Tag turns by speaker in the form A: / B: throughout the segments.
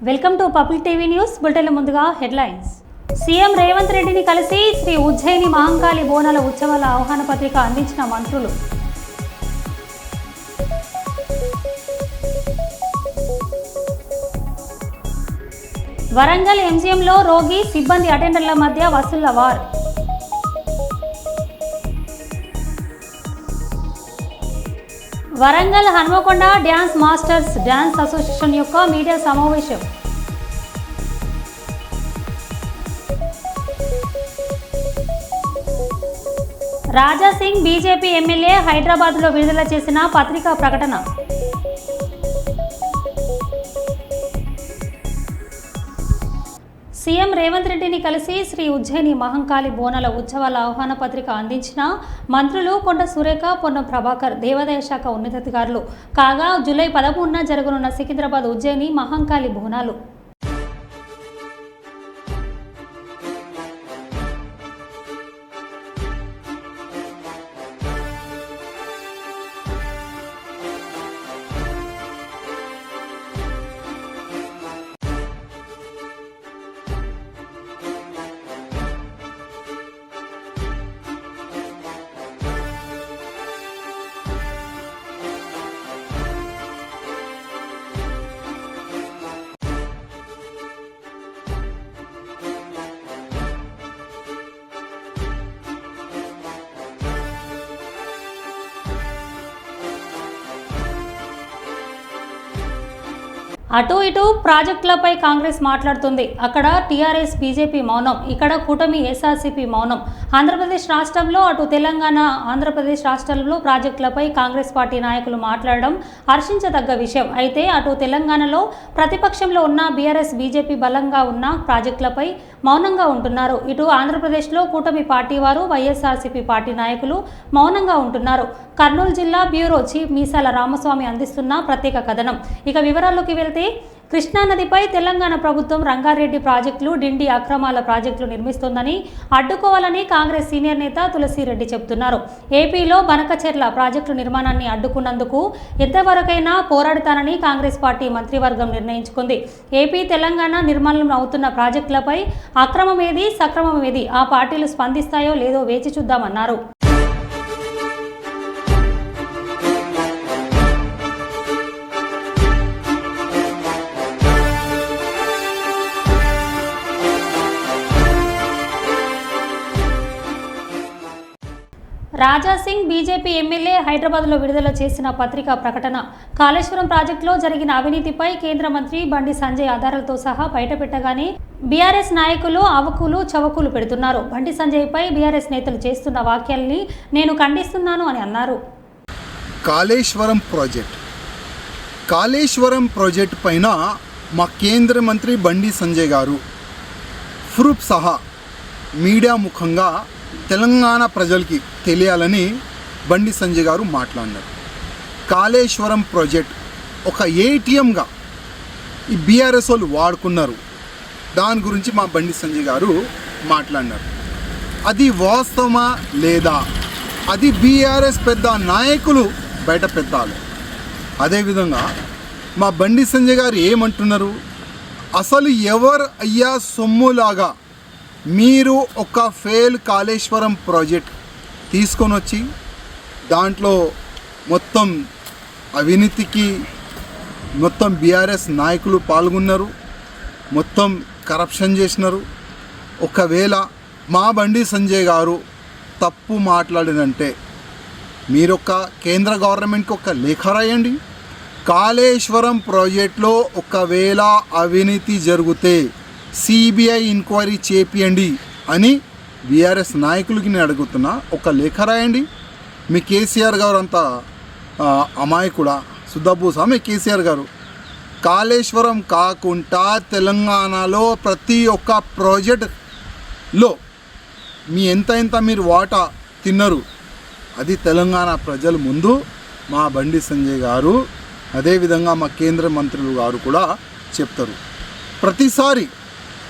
A: Welcome to public TV news. బులెటిన్ల ముందుగా headlines. CM Revanth రెడ్డిని కలిసి శ్రీ ఉజ్జయిని మహంకాళి బోనాల ఉత్సవాల ఆహ్వాన పత్రిక అందించిన మంత్రులు. వరంగల్ ఎంజీఎంలో రోగి సిబ్బంది అటెండర్ల మధ్య వసూళ్ల war. Warangal Hanmakonda dance masters dance association యొక్క మీడియా సమావేశం. రాజాసింగ్ బీజేపీ ఎమ్మెల్యే హైదరాబాద్లో విడుదల చేసిన పత్రికా ప్రకటన. సీఎం రేవంత్ రెడ్డిని కలిసి శ్రీ ఉజ్జయిని మహంకాళి బోనాల ఉత్సవాల ఆహ్వాన పత్రిక అందించిన మంత్రులు కొండ సురేఖ, పొన్నం ప్రభాకర్, దేవాదాయ శాఖ ఉన్నతాధికారులు. కాగా జూలై 13న జరగనున్న సికింద్రాబాద్ ఉజ్జయిని మహంకాళి బోనాలు అటు ఇటు ప్రాజెక్టులపై కాంగ్రెస్ మాట్లాడుతుంది. అక్కడ టీఆర్ఎస్ బీజేపీ మౌనం, ఇక్కడ కూటమి ఎస్ఆర్సీపీ మౌనం. ఆంధ్రప్రదేశ్ రాష్ట్రంలో అటు తెలంగాణ, ఆంధ్రప్రదేశ్ రాష్ట్రాల్లో ప్రాజెక్టులపై కాంగ్రెస్ పార్టీ నాయకులు మాట్లాడడం హర్షించదగ్గ విషయం. అయితే అటు తెలంగాణలో ప్రతిపక్షంలో ఉన్న బీఆర్ఎస్ బీజేపీ బలంగా ఉన్న ప్రాజెక్టులపై మౌనంగా ఉంటున్నారు. ఇటు ఆంధ్రప్రదేశ్లో కూటమి పార్టీ వారు, వైఎస్ఆర్సీపీ పార్టీ నాయకులు మౌనంగా ఉంటున్నారు. కర్నూలు జిల్లా బ్యూరో చీఫ్ మీసాల రామస్వామి అందిస్తున్న ప్రత్యేక కథనం. ఇక వివరాల్లోకి వెళ్తే, కృష్ణానదిపై తెలంగాణ ప్రభుత్వం రంగారెడ్డి ప్రాజెక్టులు, డిండి అక్రమాల ప్రాజెక్టులు నిర్మిస్తోందని అడ్డుకోవాలని కాంగ్రెస్ సీనియర్ నేత తులసిరెడ్డి చెబుతున్నారు. ఏపీలో బనకచెర్ల ప్రాజెక్టు నిర్మాణాన్ని అడ్డుకున్నందుకు ఎంతవరకైనా పోరాడుతానని కాంగ్రెస్ పార్టీ మంత్రివర్గం నిర్ణయించుకుంది. ఏపీ, తెలంగాణ నిర్మాణం అవుతున్న ప్రాజెక్టులపై అక్రమమేది, సక్రమమేది ఆ పార్టీలు స్పందిస్తాయో లేదో వేచి చూద్దామన్నారు. రాజాసింగ్ బీజేపీ ఎమ్మెల్యే హైదరాబాద్లో విడుదల చేసిన పత్రికా ప్రకటన. కాళేశ్వరం ప్రాజెక్టులో జరిగిన అవినీతిపై కేంద్ర మంత్రి బండి సంజయ్ ఆధారాలతో సహా బయటపెట్టగానే బీఆర్ఎస్ నాయకులు అవకులు చవకులు పెడుతున్నారు. బండి సంజయ్పై బీఆర్ఎస్ నేతలు చేస్తున్న వ్యాఖ్యల్ని నేను ఖండిస్తున్నాను అని అన్నారు.
B: కాళేశ్వరం ప్రాజెక్ట్ పైన మా కేంద్ర మంత్రి బండి సంజయ్ గారు ప్రూఫ్ సహా మీడియా ముఖంగా తెలంగాణ ప్రజలకి తెలియాలని బండి సంజయ్ గారు మాట్లాడినారు. కాళేశ్వరం ప్రాజెక్ట్ ఒక ఏటీఎంగా ఈ బీఆర్ఎస్ వాళ్ళు వాడుకున్నారు. దాని గురించి మా బండి సంజయ్ గారు మాట్లాడినారు. అది వాస్తవమా లేదా, అది బీఆర్ఎస్ పెద్ద నాయకులు బయట పెట్టాలి. అదేవిధంగా మా బండి సంజయ్ గారు ఏమంటున్నారు, అసలు ఎవరు అయ్యా సొమ్ములాగా మీరు ఒక ఫెయిల్ కాళేశ్వరం ప్రాజెక్ట్ తీసుకొని వచ్చి దాంట్లో మొత్తం అవినీతికి మొత్తం బీఆర్ఎస్ నాయకులు పాల్గొన్నారు, మొత్తం కరప్షన్ చేసినారు. ఒకవేళ మా బండి సంజయ్ గారు తప్పు మాట్లాడినంటే మీరొక కేంద్ర గవర్నమెంట్కి ఒక లేఖ రాయండి. కాళేశ్వరం ప్రాజెక్టులో ఒకవేళ అవినీతి జరిగితే సిబిఐ ఎంక్వైరీ చేపియండి అని బీఆర్ఎస్ నాయకులకి నేను అడుగుతున్నా. ఒక లేఖ రాయండి. మీ కేసీఆర్ గారు అంతా అమాయకుడా, సుద్దబూసా మీ కేసీఆర్ గారు? కాళేశ్వరం కాకుండా తెలంగాణలో ప్రతి ఒక్క ప్రాజెక్టులో మీ ఎంత మీరు వాటా తిన్నారు, అది తెలంగాణ ప్రజల ముందు మా బండి సంజయ్ గారు, అదేవిధంగా మా కేంద్ర మంత్రులు గారు కూడా చెప్తారు. ప్రతిసారి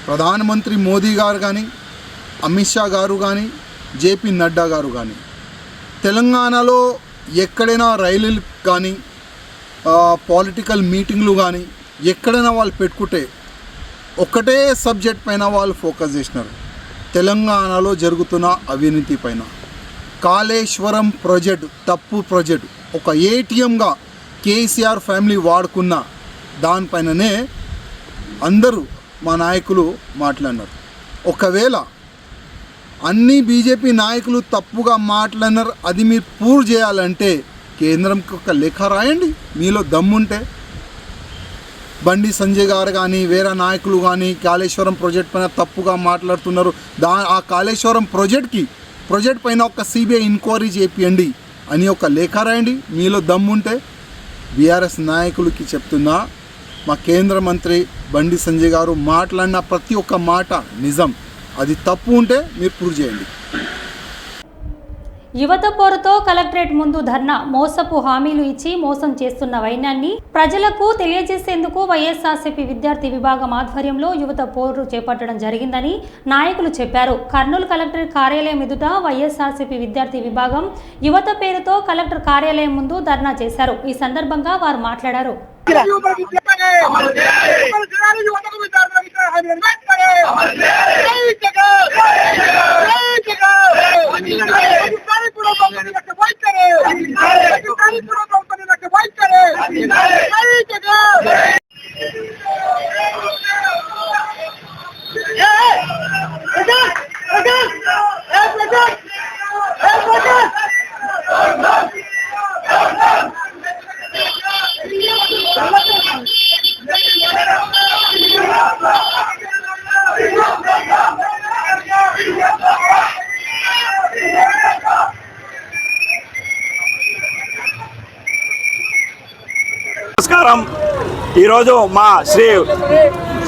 B: ప్రధానమంత్రి మోదీ గారు కానీ, అమిత్ షా గారు కానీ, జేపీ నడ్డా గారు కానీ తెలంగాణలో ఎక్కడైనా రైలులు కానీ, పొలిటికల్ మీటింగ్లు కానీ ఎక్కడైనా వాళ్ళు పెట్టుకుంటే ఒకటే సబ్జెక్ట్ పైన వాళ్ళు ఫోకస్ చేసినారు, తెలంగాణలో జరుగుతున్న అవినీతి పైన. కాళేశ్వరం ప్రాజెక్టు తప్పు ప్రాజెక్టు, ఒక ఏటీఎంగా కేసీఆర్ ఫ్యామిలీ వాడుకున్న దానిపైననే అందరూ మా నాయకులు మాట్లాడినారు. ఒకవేళ అన్ని బీజేపీ నాయకులు తప్పుగా మాట్లాడినారు, అది మీరు ప్రూవ్ చేయాలంటే కేంద్రంకి ఒక లేఖ రాయండి మీలో దమ్ముంటే. బండి సంజయ్ గారు కానీ వేరే నాయకులు కానీ కాళేశ్వరం ప్రాజెక్ట్ పైన తప్పుగా మాట్లాడుతున్నారు, ఆ కాళేశ్వరం ప్రాజెక్ట్ పైన ఒక సిబిఐ ఎంక్వైరీ చేపియండి అని ఒక లేఖ రాయండి మీలో దమ్ముంటే. బీఆర్ఎస్ నాయకులకి చెప్తున్నా, మా కేంద్ర మంత్రి బండి సంజయ్ గారు మాట్లాడిన ప్రతి ఒక్క మాట నిజం, అది తప్పు ఉంటే మీరు ప్రూవ్ చేయండి.
A: యువత పోరుతో కలెక్టరేట్ ముందు ధర్నా, మోసపు హామీలు ఇచ్చి మోసం చేస్తున్న వైనాన్ని ప్రజలకు తెలియజేసేందుకు వైఎస్ఆర్సీపీ విద్యార్థి విభాగం ఆధ్వర్యంలో యువత పోరు చేపట్టడం జరిగిందని నాయకులు చెప్పారు. కర్నూలు కలెక్టరేట్ కార్యాలయం ఎదుట వైఎస్ఆర్సీపీ విద్యార్థి విభాగం యువత పేరుతో కలెక్టర్ కార్యాలయం ముందు ధర్నా చేశారు. ఈ సందర్భంగా వారు మాట్లాడారు.
C: నమస్కారం. ఈరోజు మా శ్రీ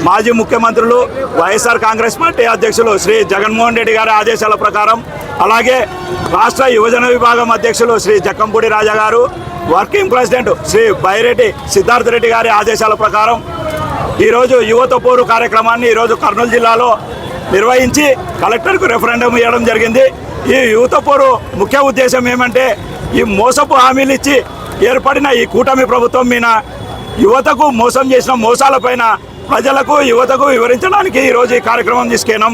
C: మాజీ ముఖ్యమంత్రులు వైఎస్ఆర్ కాంగ్రెస్ పార్టీ అధ్యక్షులు శ్రీ జగన్మోహన్ రెడ్డి గారి ఆదేశాల ప్రకారం, అలాగే రాష్ట్ర యువజన విభాగం అధ్యక్షులు శ్రీ జక్కంపూడి రాజా గారు, వర్కింగ్ ప్రెసిడెంట్ శ్రీ బైరెడ్డి సిద్ధార్థ రెడ్డి గారి ఆదేశాల ప్రకారం ఈరోజు యువత పోరు కార్యక్రమాన్ని ఈరోజు కర్నూలు జిల్లాలో నిర్వహించి కలెక్టర్కు రెఫరెండం ఇవ్వడం జరిగింది. ఈ యువత పోరు ముఖ్య ఉద్దేశం ఏమంటే, ఈ మోసపు హామీలు ఇచ్చి ఏర్పడిన ఈ కూటమి ప్రభుత్వం మీద యువతకు మోసం చేసిన మోసాలపైన ప్రజలకు యువతకు వివరించడానికి ఈరోజు ఈ కార్యక్రమం తీసుకెళ్ళాం.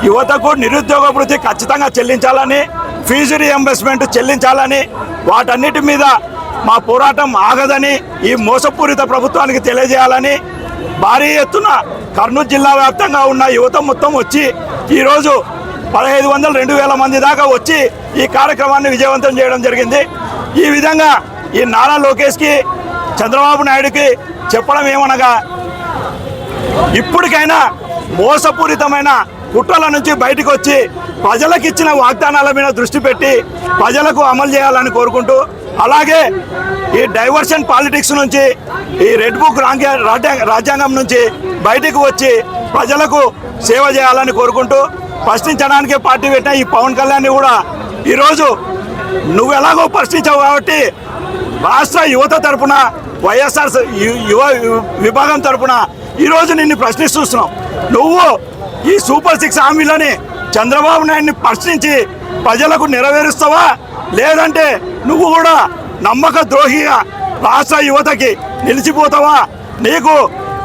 C: యువతకు నిరుద్యోగ భృతి ఖచ్చితంగా చెల్లించాలని, ఫీజు రీఎంబర్స్మెంట్ చెల్లించాలని, వాటన్నిటి మీద మా పోరాటం ఆగదని ఈ మోసపూరిత ప్రభుత్వానికి తెలియజేయాలని భారీ ఎత్తున కర్నూలు జిల్లా వ్యాప్తంగా ఉన్న యువత మొత్తం వచ్చి ఈరోజు 1500-2000 మంది దాకా వచ్చి ఈ కార్యక్రమాన్ని విజయవంతం చేయడం జరిగింది. ఈ విధంగా ఈ నారా లోకేష్కి, చంద్రబాబు నాయుడుకి చెప్పడం ఏమనగా, ఇప్పటికైనా మోసపూరితమైన కుట్రల నుంచి బయటకు వచ్చి ప్రజలకు ఇచ్చిన వాగ్దానాల మీద దృష్టి పెట్టి ప్రజలకు అమలు చేయాలని కోరుకుంటూ, అలాగే ఈ డైవర్షన్ పాలిటిక్స్ నుంచి, ఈ రెడ్ బుక్ రాజ్యాంగం నుంచి బయటకు వచ్చి ప్రజలకు సేవ చేయాలని కోరుకుంటూ, ప్రశ్నించడానికి పార్టీ పెట్టిన ఈ పవన్ కళ్యాణ్ని కూడా ఈరోజు నువ్వు ఎలాగో ప్రశ్నించావు కాబట్టి రాష్ట్ర యువత తరపున, వైఎస్ఆర్ యువ విభాగం తరపున ఈరోజు నిన్ను ప్రశ్నిస్తున్నాం. నువ్వు ఈ సూపర్ 6 హామీలని చంద్రబాబు నాయుడిని ప్రశ్నించి ప్రజలకు నెరవేరుస్తావా, లేదంటే నువ్వు కూడా నమ్మక ద్రోహిగా రాష్ట్ర యువతకి నిలిచిపోతావా? నీకు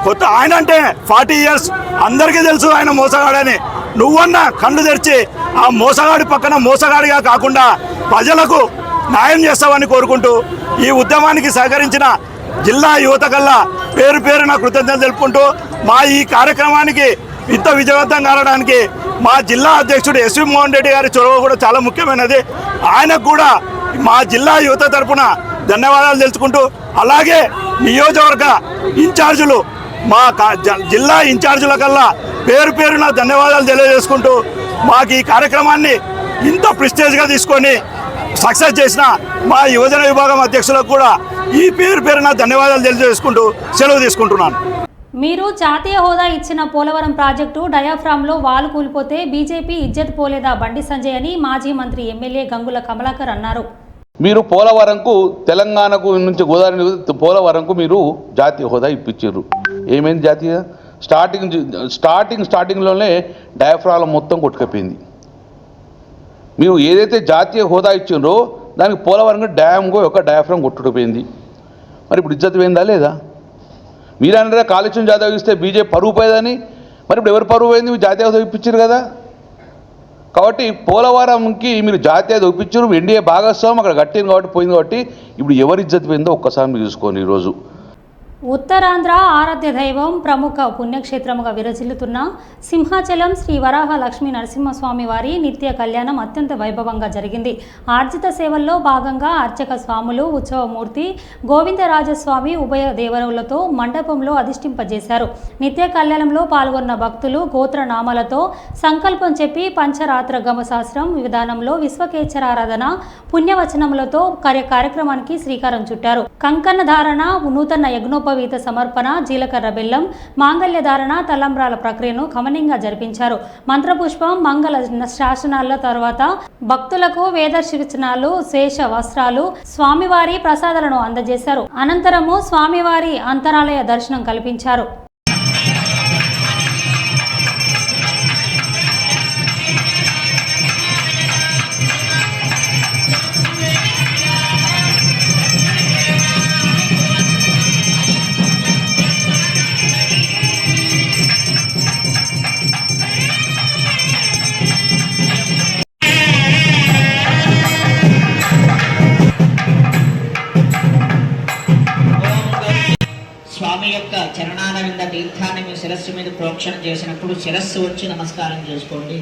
C: కొత్త ఆయన అంటే 40 years అందరికీ తెలుసు ఆయన మోసగాడని. నువ్వన్నా కళ్ళు తెరిచి ఆ మోసగాడి పక్కన మోసగాడిగా కాకుండా ప్రజలకు న్యాయం చేస్తావని కోరుకుంటూ, ఈ ఉద్యమానికి సహకరించిన జిల్లా యువత కల్లా పేరు పేరున కృతజ్ఞతలు తెలుపుకుంటూ, మా ఈ కార్యక్రమానికి ఇంత విజయవంతం కావడానికి మా జిల్లా అధ్యక్షుడు ఎస్వి మోహన్ రెడ్డి గారి చొరవ కూడా చాలా ముఖ్యమైనది. ఆయనకు కూడా మా జిల్లా యువత తరపున ధన్యవాదాలు తెలుసుకుంటూ, అలాగే నియోజకవర్గ ఇన్ఛార్జీలు, మా జిల్లా ఇన్ఛార్జీల కల్లా పేరు పేరున ధన్యవాదాలు తెలియజేసుకుంటూ, మాకు ఈ కార్యక్రమాన్ని ఇంత ప్రెస్టేజ్గా తీసుకొని సక్సెస్ చేసిన మా యువజన విభాగం అధ్యక్షులకు కూడా ఈ పేరు పేరున ధన్యవాదాలు తెలియజేసుకుంటూ సెలవు తీసుకుంటున్నాను.
A: మీరు జాతీయ హోదా ఇచ్చిన పోలవరం ప్రాజెక్టు డయాఫ్రామ్లో వాలు కూలిపోతే బీజేపీ ఇజ్జత్ పోలేదా బండి సంజయ్ అని మాజీ మంత్రి ఎమ్మెల్యే గంగుల కమలాకర్ అన్నారు.
D: మీరు పోలవరంకు, తెలంగాణకు నుంచి గోదావరి పోలవరంకు మీరు జాతీయ హోదా ఇప్పించారు. ఏమైంది జాతీయ? స్టార్టింగ్లోనే డయాఫ్రామ్ మొత్తం కొట్టుకపోయింది. మీరు ఏదైతే జాతీయ హోదా ఇచ్చిండ్రో దానికి పోలవరం డ్యామ్కు ఒక డయాఫ్రామ్ కొట్టుకుపోయింది. మరి ఇప్పుడు ఇజ్జత్ పోయిందా లేదా? మీరు అన్నారా కాళేశ్వరం జాతీయ ఇస్తే బీజేపీ పరువు పోయేదని, మరి ఇప్పుడు ఎవరు పరువు పోయింది? మీరు జాతీయ హోదా ఇప్పించారు కదా. కాబట్టి పోలవరంకి మీరు జాతీయ హోదా ఇప్పించారు, ఎన్డీఏ భాగస్వామ్యం అక్కడ కట్టింది కాబట్టి పోయింది కాబట్టి ఇప్పుడు ఎవరి ఇజ్జత్ పోయిందో ఒక్కసారి మీరు చూసుకోండి. ఈరోజు
A: ఉత్తరాంధ్ర ఆరాధ్య దైవం ప్రముఖ పుణ్యక్షేత్రముగా విరజిల్లుతున్న సింహాచలం శ్రీ వరాహ లక్ష్మీ నరసింహస్వామి వారి నిత్య కళ్యాణం అత్యంత వైభవంగా జరిగింది. ఆర్జిత సేవల్లో భాగంగా అర్చక స్వాములు, ఉత్సవమూర్తి గోవిందరాజస్వామి ఉభయ దేవరులతో మండపంలో అధిష్ఠింపజేశారు. నిత్య కళ్యాణంలో పాల్గొన్న భక్తులు గోత్రనామాలతో సంకల్పం చెప్పి పంచరాత్ర గమశాస్త్రం విధానంలో విశ్వకేశ్వరారాధన పుణ్యవచనములతో కార్యక్రమానికి శ్రీకారం చుట్టారు. కంకణ ధారణ, నూతన యజ్ఞోప వీత సమర్పణ, జీలకర్ర బెల్లం, మాంగళ్య ధారణ, తలంబ్రాల ప్రక్రియను కమనీయంగా జరిపించారు. మంత్రపుష్పం, మంగళ శాసనాల తర్వాత భక్తులకు వేదశివచనాలు, శేష వస్త్రాలు, స్వామివారి ప్రసాదాలను అందజేశారు. అనంతరము స్వామివారి అంతరాలయ దర్శనం కల్పించారు.
E: స్వామి యొక్క చరణారవింద తీర్థాన్ని మీ శిరస్సు మీద ప్రోక్షణ చేసినప్పుడు శిరస్సు వచ్చి నమస్కారం చేసుకోండి.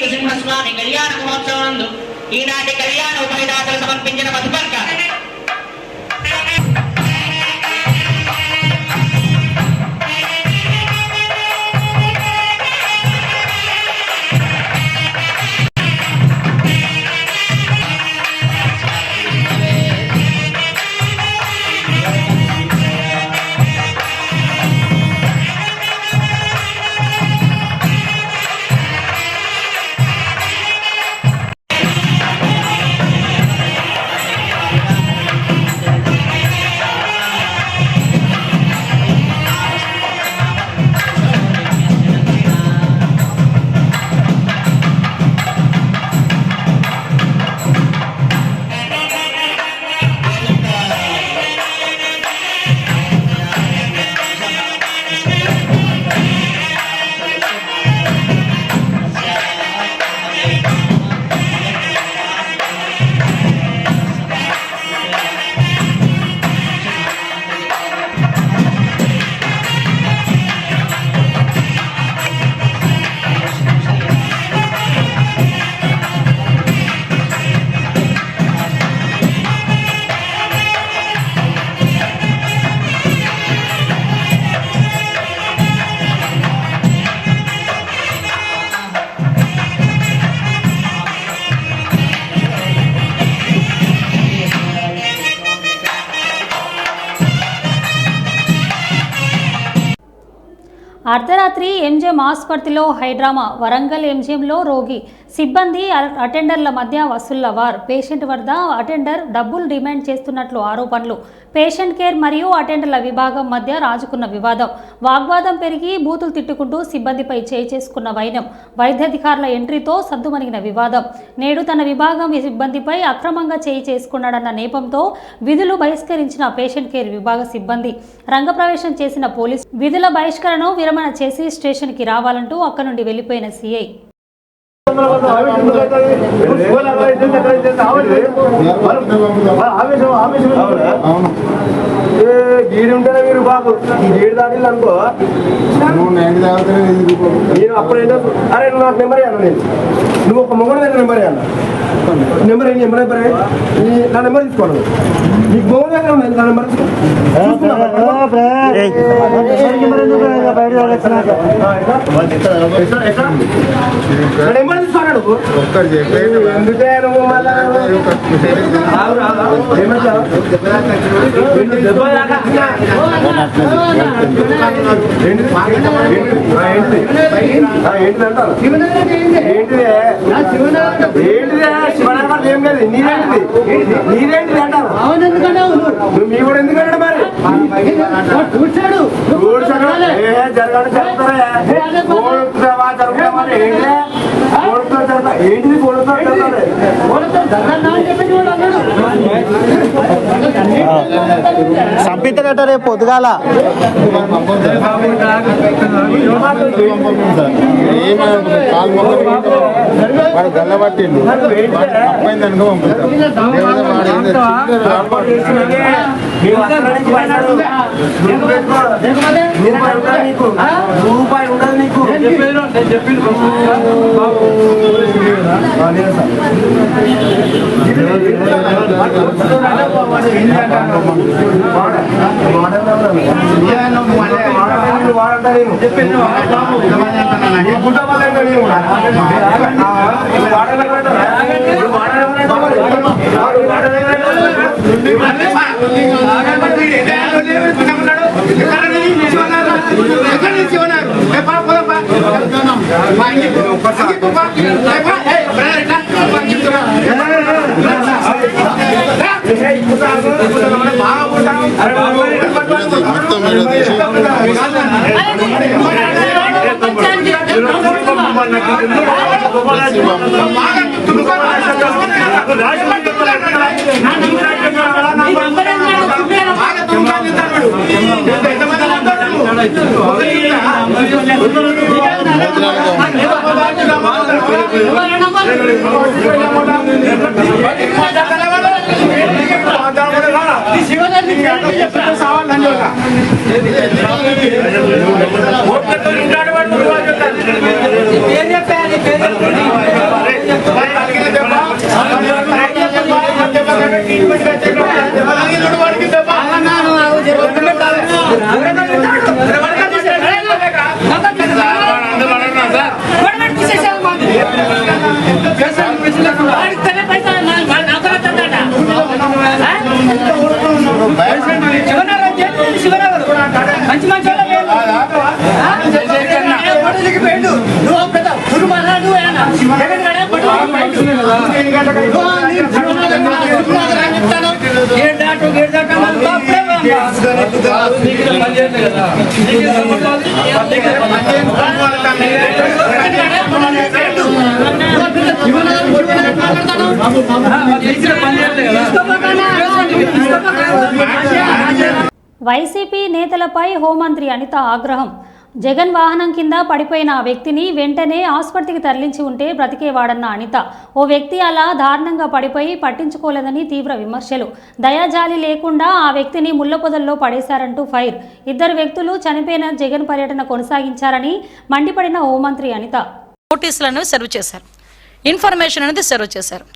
E: నరసింహస్వామి కళ్యాణ మహోత్సవం ఈనాటి కళ్యాణ ఉపనిదాతలు సమర్పించిన మధుపర్క
A: అర్ధరాత్రి ఎంజిఎం ఆసుపత్రిలో హైడ్రామా. వరంగల్ ఎంజిఎంలో రోగి, సిబ్బంది, అటెండర్ల మధ్య వసూళ్ల వార్. పేషెంట్ వద్ద అటెండర్ డబ్బులు డిమాండ్ చేస్తున్నట్లు ఆరోపణలు. పేషెంట్ కేర్ మరియు అటెండర్ల విభాగం మధ్య రాజుకున్న వివాదం. వాగ్వాదం పెరిగి బూతులు తిట్టుకుంటూ సిబ్బందిపై చేసుకున్న వైనం. వైద్యాధికారుల ఎంట్రీతో సద్దుమణిగిన వివాదం. నేడు తన విభాగం సిబ్బందిపై అక్రమంగా చేసుకున్నాడన్న నేపంతో విధులు బహిష్కరించిన పేషెంట్ కేర్ విభాగ సిబ్బంది. రంగప్రవేశం చేసిన పోలీసు విధుల బహిష్కరణను విరమణ చేసి స్టేషన్కి రావాలంటూ అక్కడి నుండి వెళ్లిపోయిన సీఐ.
F: గీడి ఉంటేనే మీరు బాబు గీడి దాటిల్లు అనుకో నేను అప్పుడు ఏంటో అరే నువ్వు నాకు నెంబర్ అన్న నేను నువ్వు ఒక మొగడు దగ్గర నెంబర్ అన్న నెంబర్ ఏంటి నెంబర్ నా నెంబర్ తీసుకోను నీకు మొగడు దగ్గర ఉంది నా నెంబర్ నెంబర్ తీసుకోన్నాడు ఎందుకే నువ్వు నీరేంటిది అంటారు మీ కూడా ఎందుకంటే మరి జరగడం జరుగుతారా ఏంటిది
G: చంపితేనట రేపు పొద్దుగాల
H: వాడు గల్లబట్టిండు అబ్బాయింది అనుకో
F: రూపాయి ఉండదు నీకు
A: వైసీపీ నేతలపై హోంమంత్రి అనిత ఆగ్రహం. జగన్ వాహనం కింద పడిపోయిన ఆ వ్యక్తిని వెంటనే ఆసుపత్రికి తరలించి ఉంటే బ్రతికేవాడన్న అనిత, ఓ వ్యక్తి అలా దారుణంగా పడిపోయి పట్టించుకోలేదని తీవ్ర విమర్శలు. దయాజాలి లేకుండా ఆ వ్యక్తిని ముళ్లపొదల్లో పడేశారంటూ ఫైర్. ఇద్దరు వ్యక్తులు చనిపోయిన జగన్ పర్యటన కొనసాగించారని మండిపడిన హోంమంత్రి అనిత.
I: నోటీసులను సర్వ్ చేశారు, ఇన్ఫర్మేషన్ అనేది సర్వ్ చేశారు.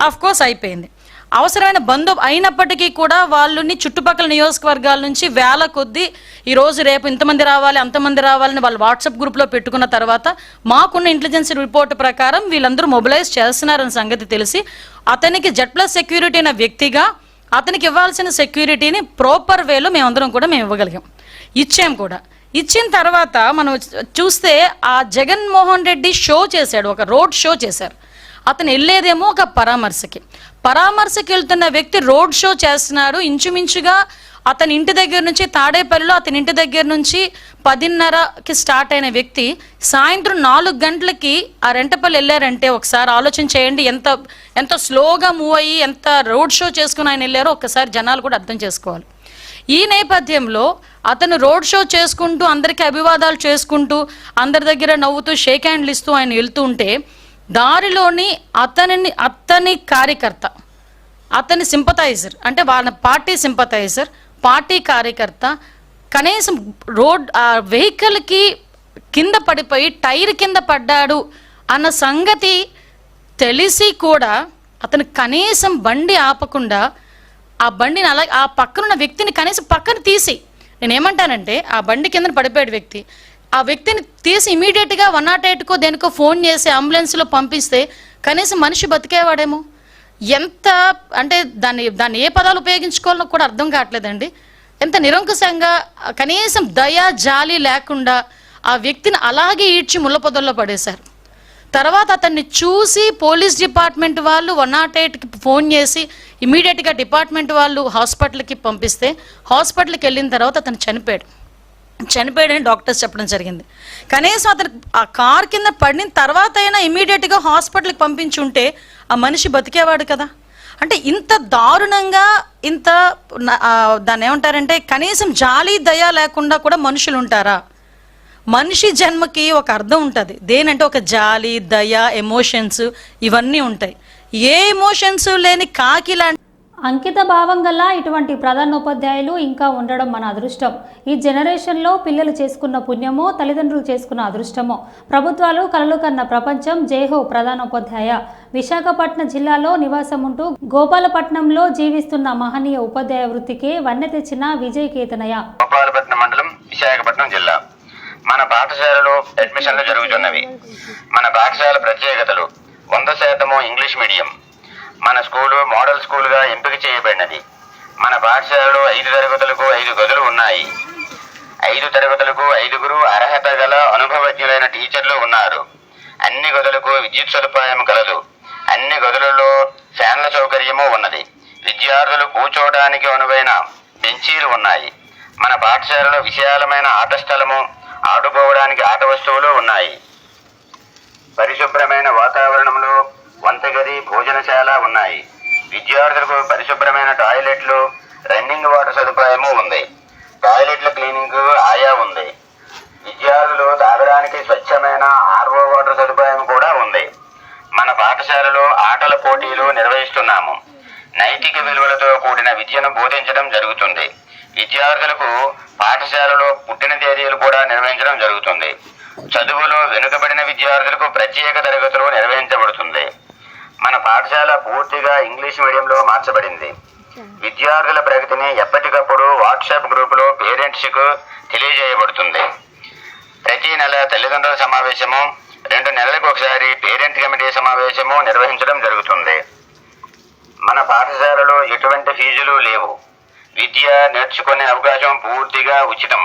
I: ఆఫ్ కోర్స్ అయిపోయింది. అవసరమైన బంధు అయినప్పటికీ కూడా వాళ్ళని చుట్టుపక్కల నియోజకవర్గాల నుంచి వేల కొద్దీ ఈరోజు రేపు ఇంతమంది రావాలి అంతమంది రావాలని వాళ్ళు వాట్సాప్ గ్రూప్లో పెట్టుకున్న తర్వాత మాకున్న ఇంటెలిజెన్స్ రిపోర్ట్ ప్రకారం వీళ్ళందరూ మొబిలైజ్ చేస్తున్నారన్న సంగతి తెలిసి అతనికి Z+ సెక్యూరిటీ అయిన వ్యక్తిగా అతనికి ఇవ్వాల్సిన సెక్యూరిటీని ప్రాపర్ వేలో మేమందరం కూడా మేము ఇవ్వగలిగాం, ఇచ్చాం కూడా. ఇచ్చిన తర్వాత మనం చూస్తే ఆ జగన్మోహన్ రెడ్డి షో చేశాడు, ఒక రోడ్ షో చేశారు. అతను వెళ్ళేదేమో ఒక పరామర్శకి వెళ్తున్న వ్యక్తి రోడ్ షో చేస్తున్నాడు. ఇంచుమించుగా అతని ఇంటి దగ్గర నుంచి తాడేపల్లిలో అతని ఇంటి దగ్గర నుంచి 10:30కి స్టార్ట్ అయిన వ్యక్తి సాయంత్రం 4 గంటలకి ఆ రెంటపల్లి వెళ్ళారంటే ఒకసారి ఆలోచన చేయండి. ఎంత స్లోగా మూవ్ అయ్యి ఎంత రోడ్ షో చేసుకుని ఆయన వెళ్ళారో ఒక్కసారి జనాలు కూడా అర్థం చేసుకోవాలి. ఈ నేపథ్యంలో అతను రోడ్ షో చేసుకుంటూ అందరికీ అభివాదాలు చేసుకుంటూ అందరి దగ్గర నవ్వుతూ షేక్ హ్యాండ్లు ఇస్తూ ఆయన వెళ్తూ ఉంటే దారిలోని అతని కార్యకర్త, అతని సింపథైజర్, అంటే వాళ్ళ పార్టీ సింపథైజర్, పార్టీ కార్యకర్త కనీసం వెహికల్కి కింద పడిపోయి టైర్ కింద పడ్డాడు అన్న సంగతి తెలిసి కూడా అతను కనీసం బండి ఆపకుండా ఆ బండిని అలా ఆ పక్కనున్న వ్యక్తిని కనీసం పక్కన తీసి, నేనేమంటానంటే ఆ బండి కింద పడిపోయాడు వ్యక్తి, ఆ వ్యక్తిని తీసి ఇమీడియట్గా 108కో దేనికో ఫోన్ చేసి అంబులెన్స్లో పంపిస్తే కనీసం మనిషి బతికేవాడేమో. ఎంత అంటే దాన్ని ఏ పదాలు ఉపయోగించుకోవాలో కూడా అర్థం కావట్లేదండి. ఎంత నిరంకుశంగా కనీసం దయ జాలి లేకుండా ఆ వ్యక్తిని అలాగే ఈడ్చి ముళ్ళ పొదల్లో పడేశారు. తర్వాత అతన్ని చూసి పోలీస్ డిపార్ట్మెంట్ వాళ్ళు 108కి ఫోన్ చేసి ఇమీడియట్గా డిపార్ట్మెంట్ వాళ్ళు హాస్పిటల్కి పంపిస్తే హాస్పిటల్కి వెళ్ళిన తర్వాత అతను చనిపోయాడని డాక్టర్స్ చెప్పడం జరిగింది. కనీసం అతను ఆ కార్ కింద పడిన తర్వాత అయినా ఇమీడియట్గా హాస్పిటల్కి పంపించి ఉంటే ఆ మనిషి బతికేవాడు కదా. అంటే ఇంత దారుణంగా దాన్ని ఏమంటారంటే కనీసం జాలి దయ లేకుండా కూడా మనుషులు ఉంటారా? మనిషి జన్మకి ఒక అర్థం ఉంటుంది. దేనంటే ఒక జాలి దయ ఎమోషన్స్ ఇవన్నీ ఉంటాయి. ఏ ఎమోషన్స్ లేని కాకి లాంటి
A: అంకిత భావం గల ఇటువంటి ప్రధానోపాధ్యాయులు ఇంకా ఉండడం మన అదృష్టం. ఈ జనరేషన్లో పిల్లలు చేసుకున్న పుణ్యమో తల్లిదండ్రులు చేసుకున్న అదృష్టమో. ప్రభుత్వాలు కలలు కన్న ప్రపంచం. జైహో ప్రధానోపాధ్యాయ. విశాఖపట్నం జిల్లాలో నివాసం ఉంటూ గోపాలపట్నంలో జీవిస్తున్న మహనీయ ఉపాధ్యాయ వృత్తికి వన్నె తెచ్చిన విజయ్ కేతనయ్య.
G: గోపాలపట్నం మండలం, విశాఖపట్నం జిల్లా. మన పాఠశాలలో అడ్మిషన్లు జరుగుతున్నవి. మన పాఠశాల ప్రత్యేకతలు: 100% ఇంగ్లీష్ మీడియం. మన స్కూలు మోడల్ స్కూలుగా ఎంపిక చేయబడినది. మన పాఠశాలలో 5 తరగతులకు 5 గదులు ఉన్నాయి. 5 తరగతులకు 5గురు అర్హత గల అనుభవజ్ఞులైన టీచర్లు ఉన్నారు. అన్ని గదులకు విద్యుత్ సదుపాయం కలదు. అన్ని గదులలో ఫ్యాన్ల సౌకర్యము ఉన్నది. విద్యార్థులు కూర్చోవడానికి అనువైన బెంచీలు ఉన్నాయి. మన పాఠశాలలో విశాలమైన ఆట స్థలము, ఆడుకోవడానికి ఆట వస్తువులు ఉన్నాయి. పరిశుభ్రమైన వాతావరణంలో వంటగది, భోజనశాల ఉన్నాయి. విద్యార్థులకు పరిశుభ్రమైన టాయిలెట్లు, రన్నింగ్ వాటర్ సదుపాయము ఉంది. టాయిలెట్ల క్లీనింగ్ ఆయా ఉంది. విద్యార్థులు తాగడానికి స్వచ్ఛమైన ఆర్ఓ వాటర్ సదుపాయం కూడా ఉంది. మన పాఠశాలలో ఆటల పోటీలు నిర్వహిస్తున్నాము. నైతిక విలువలతో కూడిన విద్యను బోధించడం జరుగుతుంది. విద్యార్థులకు పాఠశాలలో పుట్టిన తేదీలు కూడా నిర్వహించడం జరుగుతుంది. చదువులో వెనుకబడిన విద్యార్థులకు ప్రత్యేక తరగతులు నిర్వహించబడుతుంది. మన పాఠశాల పూర్తిగా ఇంగ్లీష్ మీడియంలో మార్చబడింది. విద్యార్థుల ప్రగతిని ఎప్పటికప్పుడు వాట్సాప్ గ్రూపులో పేరెంట్స్కు తెలియజేయబడుతుంది. ప్రతి నెల తల్లిదండ్రుల సమావేశము, 2 నెలలకు ఒకసారి పేరెంట్ కమిటీ సమావేశము నిర్వహించడం జరుగుతుంది. మన పాఠశాలలో ఎటువంటి ఫీజులు లేవు. విద్య నేర్చుకునే అవకాశం పూర్తిగా ఉచితం.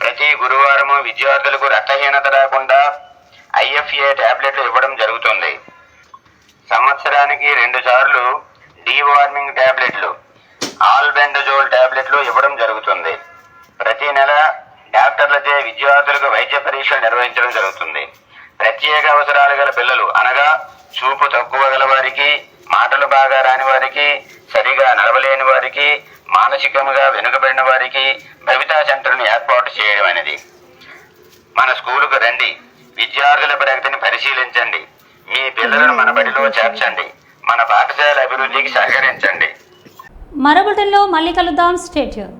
G: ప్రతి గురువారము విద్యార్థులకు రక్తహీనత రాకుండా IFA టాబ్లెట్లు ఇవ్వడం జరుగుతుంది. సంవత్సరానికి 2 సార్లు డీవార్మింగ్ టాబ్లెట్లు, ఆల్బెండజోల్ టాబ్లెట్లు ఇవ్వడం జరుగుతుంది. ప్రతి నెల డాక్టర్లచే విద్యార్థులకు వైద్య పరీక్షలు నిర్వహించడం జరుగుతుంది. ప్రత్యేక అవసరాలు గల పిల్లలు అనగా చూపు తక్కువ గల వారికి, మాటలు బాగా రాని వారికి, సరిగా నడవలేని వారికి, మానసికంగా వెనుకబడిన వారికి భవితా సెంటర్ను ఏర్పాటు చేయడం అనేది. మన స్కూలుకు రండి, విద్యార్థుల ప్రగతిని పరిశీలించండి, మీ పిల్లలను మన బడిలో చేర్చండి, మన పాఠశాల అభివృద్ధికి సహకరించండి.
A: మరో బులెటిన్లో మళ్ళీ కలుద్దాం. Stay tune.